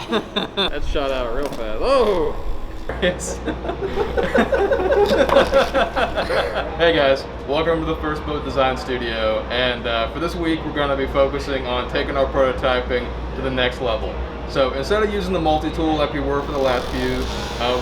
That shot out real fast. Oh! Yes. Hey guys, welcome to the First Boat Design Studio, and for this week we're going to be focusing on taking our prototyping to the next level. So instead of using the multi-tool like we were for the last few,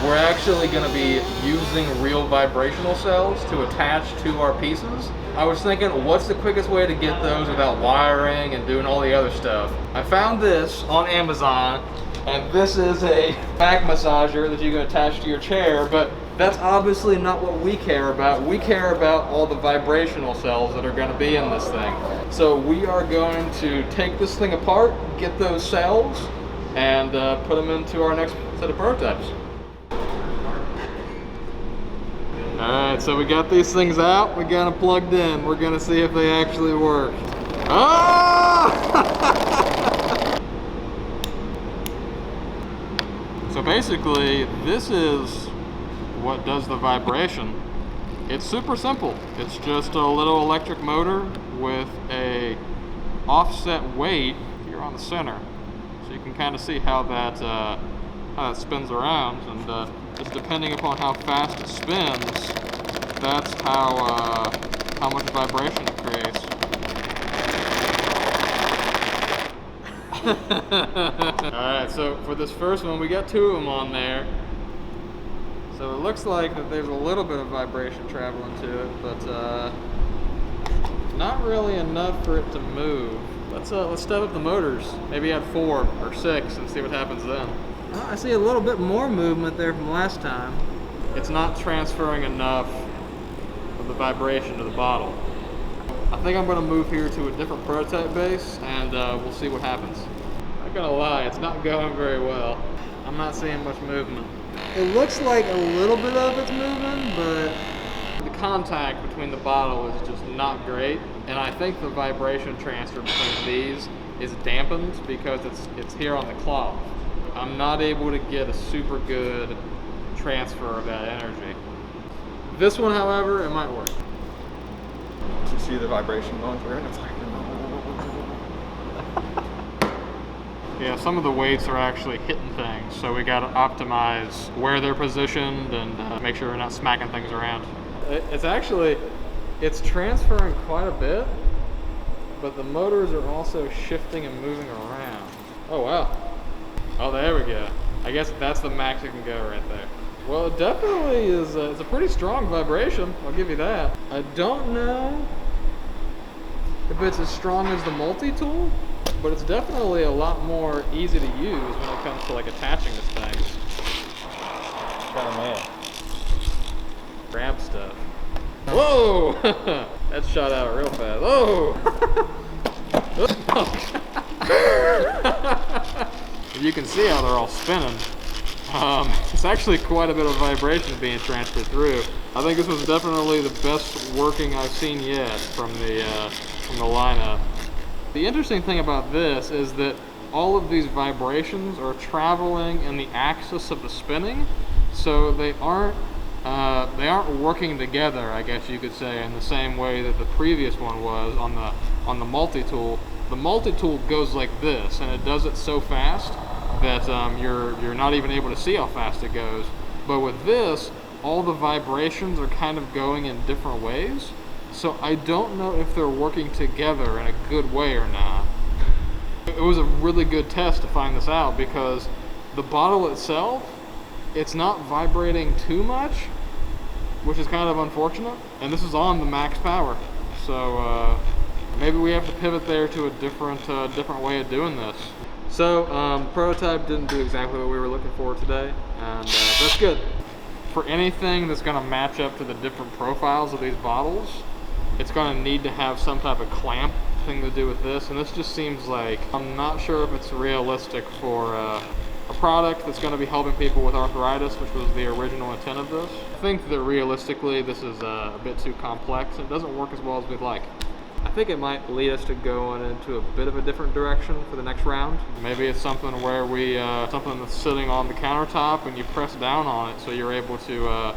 we're actually going to be using real vibrational cells to attach to our pieces. I was thinking, what's the quickest way to get those without wiring and doing all the other stuff? I found this on Amazon, and this is a back massager that you can attach to your chair, but that's obviously not what we care about. We care about all the vibrational cells that are going to be in this thing. So we are going to take this thing apart, get those cells, and put them into our next set of prototypes. Alright, so we got these things out, we got them plugged in. We're going to see if they actually work. Ah! So basically, this is what does the vibration. It's super simple. It's just a little electric motor with a offset weight here on the center. So you can kind of see how that spins around, and just depending upon how fast it spins, that's how much vibration it creates. Alright, so for this first one, we got 2 of them on there. So it looks like that there's a little bit of vibration traveling to it, but not really enough for it to move. Let's step up the motors. Maybe add 4 or 6 and see what happens then. Well, I see a little bit more movement there from last time. It's not transferring enough of the vibration to the bottle. I think I'm going to move here to a different prototype base, and we'll see what happens. Not gonna lie, it's not going very well. I'm not seeing much movement. It looks like a little bit of it's moving, but the contact between the bottle is just not great, and I think the vibration transfer between these is dampened because it's here on the cloth. I'm not able to get a super good transfer of that energy. This one, however, it might work. You see the vibration going through it? It's like... Yeah, some of the weights are actually hitting things, so we got to optimize where they're positioned and make sure we're not smacking things around. It's transferring quite a bit, but the motors are also shifting and moving around. Oh wow. Oh, there we go. I guess that's the max it can go right there. Well, it definitely is it's a pretty strong vibration, I'll give you that. I don't know if it's as strong as the multi-tool, but it's definitely a lot more easy to use when it comes to like attaching this thing. Kind of man. Grab stuff. Whoa! That shot out real fast. Oh! You can see how they're all spinning. It's actually quite a bit of vibration being transferred through. I think this was definitely the best working I've seen yet from the lineup. The interesting thing about this is that all of these vibrations are traveling in the axis of the spinning, so they aren't working together, I guess you could say, in the same way that the previous one was on the multi-tool. The multi-tool goes like this, and it does it so fast that you're not even able to see how fast it goes. But with this, all the vibrations are kind of going in different ways. So I don't know if they're working together in a good way or not. It was a really good test to find this out because the bottle itself, it's not vibrating too much, which is kind of unfortunate. And this is on the max power. So maybe we have to pivot there to a different way of doing this. So prototype didn't do exactly what we were looking for today, and that's good. For anything that's going to match up to the different profiles of these bottles, it's going to need to have some type of clamp thing to do with this, and this just seems like, I'm not sure if it's realistic for a product that's going to be helping people with arthritis, which was the original intent of this. I think that realistically this is a bit too complex and it doesn't work as well as we'd like. I think it might lead us to going into a bit of a different direction for the next round. Maybe it's something where we, something that's sitting on the countertop and you press down on it so you're able to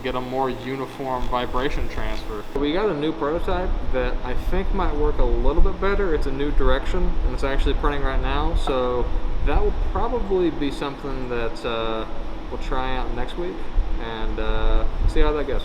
get a more uniform vibration transfer. We got a new prototype that I think might work a little bit better. It's a new direction, and it's actually printing right now, so that will probably be something that we'll try out next week and see how that goes.